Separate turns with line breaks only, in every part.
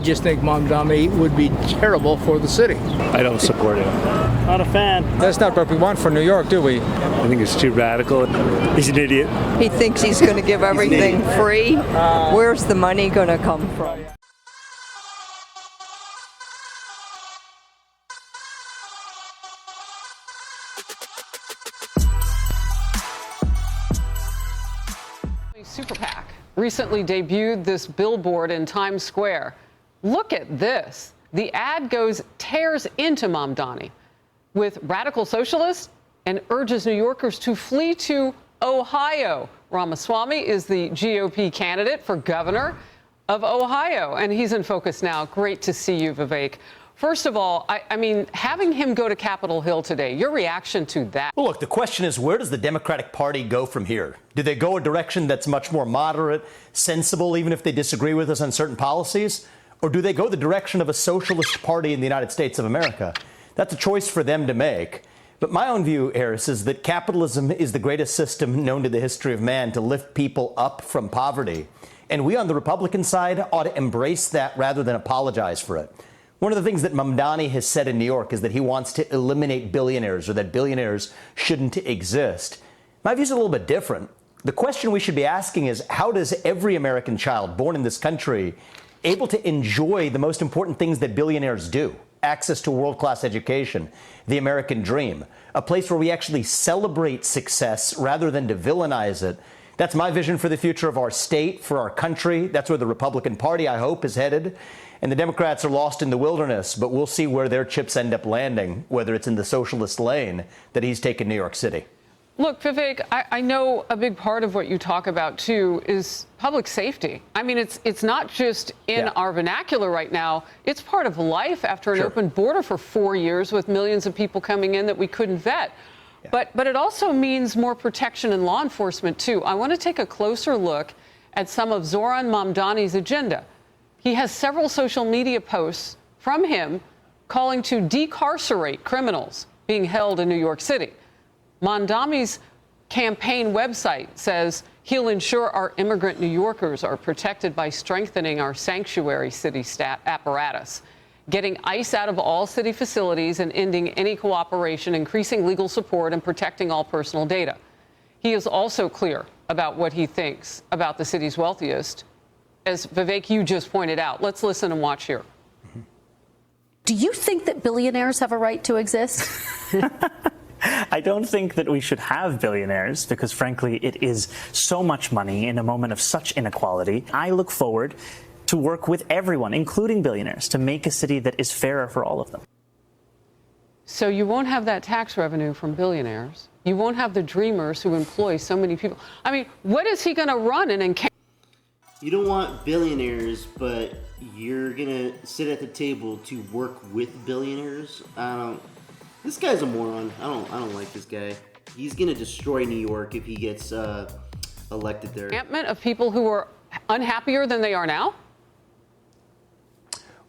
Just think Mamdani would be terrible for the city.
I don't support it.
Not a fan.
That's not what we want for New York, do we?
I think it's too radical. He's an idiot.
He thinks he's going to give everything free. Where's the money going to come from?
Super PAC recently debuted this billboard in Times Square. Look at this. The ad tears into Mamdani with radical socialists and urges New Yorkers to flee to Ohio. Ramaswamy is the GOP candidate for governor of Ohio, and he's in focus now. Great to see you, Vivek. First of all, I mean, having him go to Capitol Hill today, your reaction to that?
Well, look, the question is, where does the Democratic Party go from here? Do they go a direction that's much more moderate, sensible, even if they disagree with us on certain policies? Or do they go the direction of a socialist party in the United States of America? That's a choice for them to make. But my own view, Harris, is that capitalism is the greatest system known to the history of man to lift people up from poverty. And we on the Republican side ought to embrace that rather than apologize for it. One of the things that Mamdani has said in New York is that he wants to eliminate billionaires, or that billionaires shouldn't exist. My view is a little bit different. The question we should be asking is, how does every American child born in this country able to enjoy the most important things that billionaires do? Access to world-class education, the American dream, a place where we actually celebrate success rather than to villainize it. That's my vision for the future of our state, for our country. That's where the Republican Party, I hope, is headed. And the Democrats are lost in the wilderness, but we'll see where their chips end up landing, whether it's in the socialist lane that he's taken New York City.
Look, Vivek, I know a big part of what you talk about, too, is public safety. I mean, it's not just in our vernacular right now. It's part of life after an open border for 4 years with millions of people coming in that we couldn't vet. Yeah. But it also means more protection in law enforcement, too. I want to take a closer look at some of Zohran Mamdani's agenda. He has several social media posts from him calling to decarcerate criminals being held in New York City. Mamdani's campaign website says he'll ensure our immigrant New Yorkers are protected by strengthening our sanctuary city apparatus, getting ICE out of all city facilities and ending any cooperation, increasing legal support, and protecting all personal data. He is also clear about what he thinks about the city's wealthiest. As Vivek, you just pointed out. Let's listen and watch here.
Do you think that billionaires have a right to exist?
I don't think that we should have billionaires because, frankly, it is so much money in a moment of such inequality. I look forward to work with everyone, including billionaires, to make a city that is fairer for all of them.
So you won't have that tax revenue from billionaires. You won't have the dreamers who employ so many people. I mean, what is he going to run and encounter?
You don't want billionaires, but you're going to sit at the table to work with billionaires? This guy's a moron. I don't like this guy. He's going to destroy New York if he gets elected there.
Of people who are unhappier than they are now?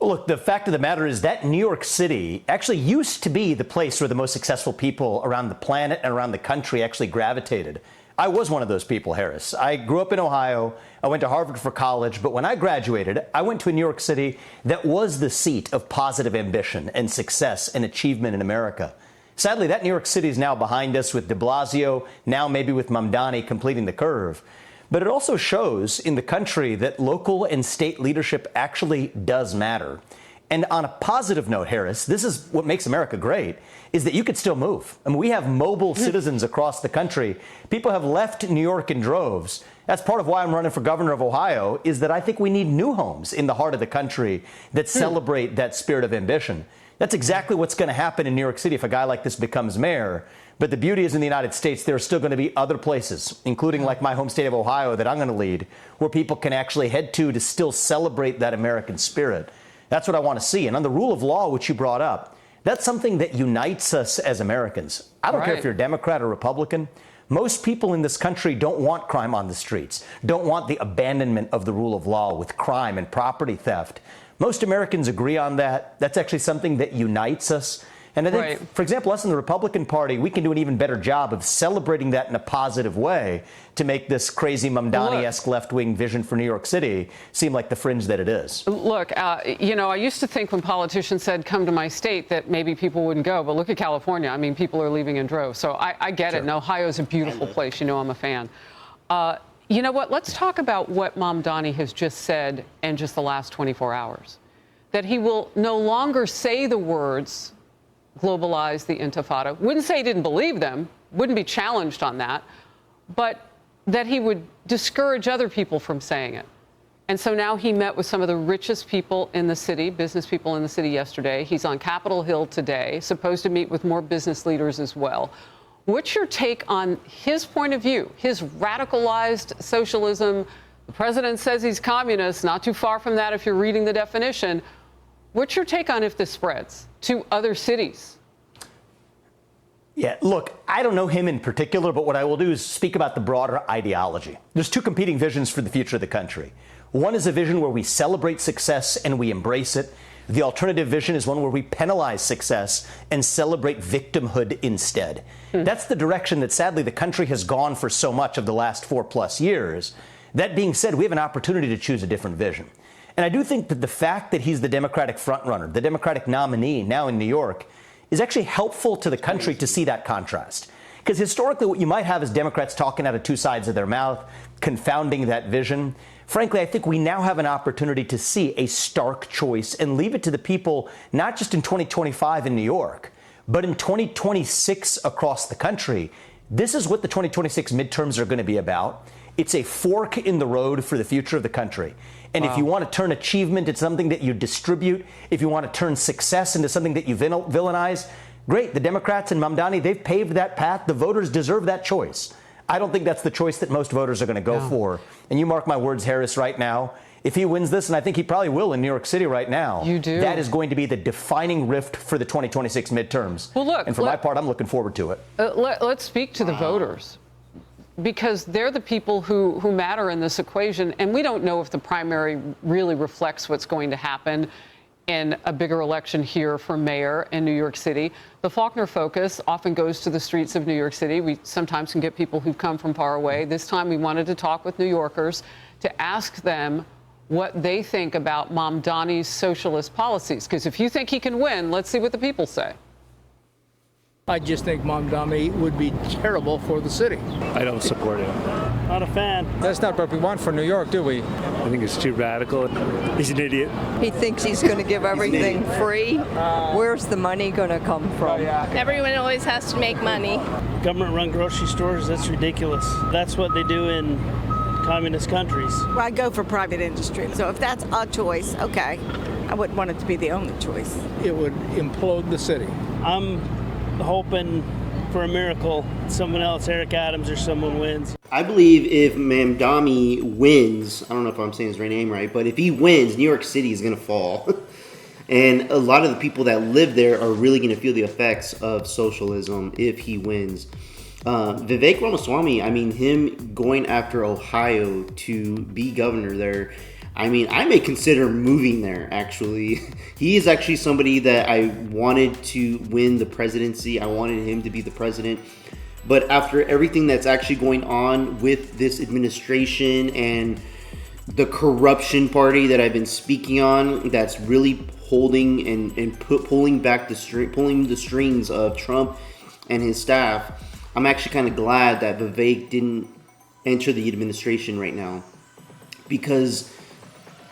Well, look, the fact of the matter is that New York City actually used to be the place where the most successful people around the planet and around the country actually gravitated. I was one of those people, Harris. I grew up in Ohio. I went to Harvard for college. But when I graduated, I went to a New York City that was the seat of positive ambition and success and achievement in America. Sadly, that New York City is now behind us with de Blasio, now maybe with Mamdani completing the curve. But it also shows in the country that local and state leadership actually does matter. And on a positive note, Harris, this is what makes America great, is that you could still move. I mean, we have mobile citizens across the country. People have left New York in droves. That's part of why I'm running for governor of Ohio, is that I think we need new homes in the heart of the country that celebrate that spirit of ambition. That's exactly what's going to happen in New York City if a guy like this becomes mayor. But the beauty is in the United States, there are still going to be other places, including like my home state of Ohio that I'm going to lead, where people can actually head to still celebrate that American spirit. That's what I want to see. And on the rule of law, which you brought up, that's something that unites us as Americans. I don't care if you're a Democrat or Republican. Most people in this country don't want crime on the streets, don't want the abandonment of the rule of law with crime and property theft. Most Americans agree on that. That's actually something that unites us. And I think,
Right.
for example, us in the Republican Party, we can do an even better job of celebrating that in a positive way to make this crazy Mamdani-esque left-wing vision for New York City seem like the fringe that it is.
Look, I used to think when politicians said, come to my state, that maybe people wouldn't go. But look at California. I mean, people are leaving in droves. So I get it. And Ohio's a beautiful place. You know I'm a fan. You know what? Let's talk about what Mamdani has just said in just the last 24 hours. That he will no longer say the words, globalize the intifada. Wouldn't say he didn't believe them. Wouldn't be challenged on that. But that he would discourage other people from saying it. And so now he met with some of the richest people in the city, business people in the city yesterday. He's on Capitol Hill today, supposed to meet with more business leaders as well. What's your take on his point of view, his radicalized socialism? The president says he's communist, not too far from that if you're reading the definition. What's your take on if this spreads to other cities?
Yeah, look, I don't know him in particular, but what I will do is speak about the broader ideology. There's two competing visions for the future of the country. One is a vision where we celebrate success and we embrace it. The alternative vision is one where we penalize success and celebrate victimhood instead. That's the direction that sadly the country has gone for so much of the last 4+ years. That being said, we have an opportunity to choose a different vision. And I do think that the fact that he's the Democratic frontrunner, the Democratic nominee now in New York, is actually helpful to the country to see that contrast. Because historically, what you might have is Democrats talking out of two sides of their mouth, confounding that vision. Frankly, I think we now have an opportunity to see a stark choice and leave it to the people, not just in 2025 in New York, but in 2026 across the country. This is what the 2026 midterms are going to be about. It's a fork in the road for the future of the country. And if you want to turn achievement into something that you distribute, if you want to turn success into something that you villainize, great. The Democrats and Mamdani, they've paved that path. The voters deserve that choice. I don't think that's the choice that most voters are going to go for. And you mark my words, Harris, right now. If he wins this, and I think he probably will in New York City right now, that is going to be the defining rift for the 2026 midterms.
Well, look,
and for my part, I'm looking forward to it.
Let's speak to the voters, because they're the people who matter in this equation. And we don't know if the primary really reflects what's going to happen in a bigger election here for mayor in New York City. The Faulkner Focus often goes to the streets of New York City. We sometimes can get people who've come from far away. This time we wanted to talk with New Yorkers to ask them what they think about Mamdani's socialist policies. Because if you think he can win, let's see what the people say.
I just think Mamdani would be terrible for the city.
I don't support him.
Not a fan. That's not what we want for New York, do we?
I think it's too radical. He's an idiot.
He thinks he's going to give everything free. Where's the money going to come from?
Everyone always has to make money.
Government-run grocery stores, that's ridiculous. That's what they do in communist countries.
Well, I go for private industry. So if that's a choice, okay. I wouldn't want it to be the only choice.
It would implode the city.
I'm hoping for a miracle. Someone else, Eric Adams or someone wins.
I believe if Mamdani wins, I don't know if I'm saying his right name right, but if he wins, New York City is going to fall. And a lot of the people that live there are really going to feel the effects of socialism if he wins. Vivek Ramaswamy, I mean, him going after Ohio to be governor there, I mean, I may consider moving there, actually. He is actually somebody that I wanted to win the presidency. I wanted him to be the president. But after everything that's actually going on with this administration and the corruption party that I've been speaking on, that's really holding and pulling the strings of Trump and his staff, I'm actually kind of glad that Vivek didn't enter the administration right now, because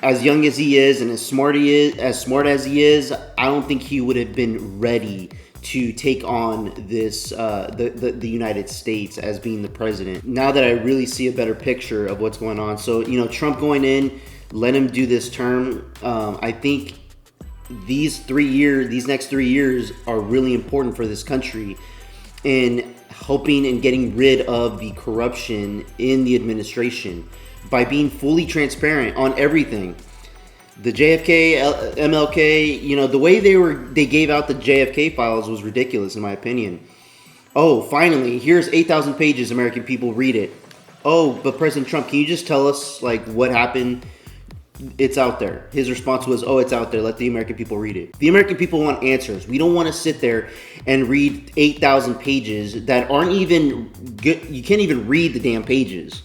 as young as he is and as smart as he is, I don't think he would have been ready to take on this the United States as being the president. Now that I really see a better picture of what's going on, so Trump going in, let him do this term. I think these next 3 years are really important for this country in helping and getting rid of the corruption in the administration by being fully transparent on everything. The JFK, MLK, the way they gave out the JFK files was ridiculous in my opinion. Oh, finally, here's 8,000 pages, American people, read it. Oh, but President Trump, can you just tell us what happened it's out there. His response was, oh, it's out there. Let the American people read it. The American people want answers. We don't want to sit there and read 8,000 pages that aren't even good. You can't even read the damn pages.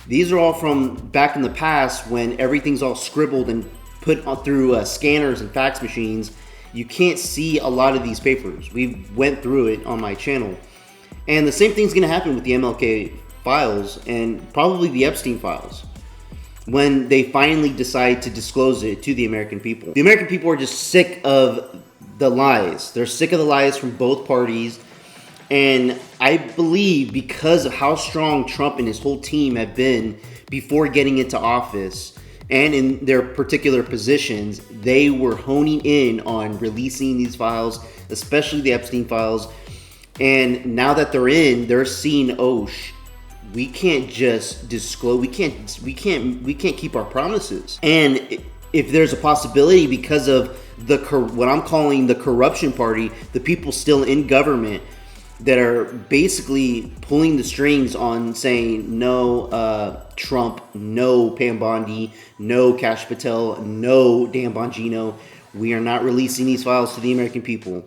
These are all from back in the past when everything's all scribbled and put through scanners and fax machines. You can't see a lot of these papers. We went through it on my channel. And the same thing's going to happen with the MLK files and probably the Epstein files when they finally decide to disclose it to the American people. The American people are just sick of the lies. They're sick of the lies from both parties. And I believe because of how strong Trump and his whole team have been before getting into office and in their particular positions, they were honing in on releasing these files, especially the Epstein files. And now that they're in, they're seeing, we can't just disclose. We can't keep our promises. And if there's a possibility because of what I'm calling the corruption party, the people still in government that are basically pulling the strings on saying no Trump, no Pam Bondi, no Kash Patel, no Dan Bongino. We are not releasing these files to the American people.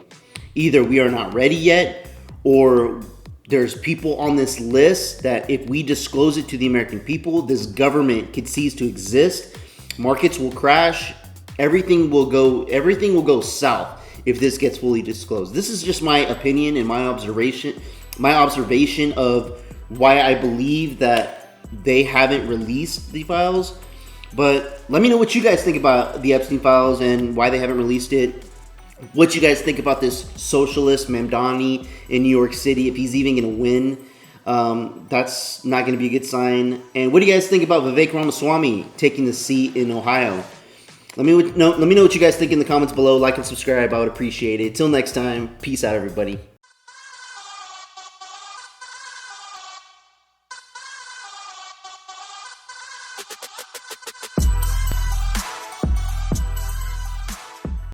Either we are not ready yet, or there's people on this list that if we disclose it to the American people, this government could cease to exist. Markets will crash. Everything will go south if this gets fully disclosed. This is just my opinion and my observation of why I believe that they haven't released the files. But let me know what you guys think about the Epstein files and why they haven't released it. What you guys think about this socialist Mamdani in New York City, if he's even going to win. That's not going to be a good sign. And what do you guys think about Vivek Ramaswamy taking the seat in Ohio? Let me know what you guys think in the comments below. Like and subscribe. I would appreciate it. Till next time, peace out, everybody.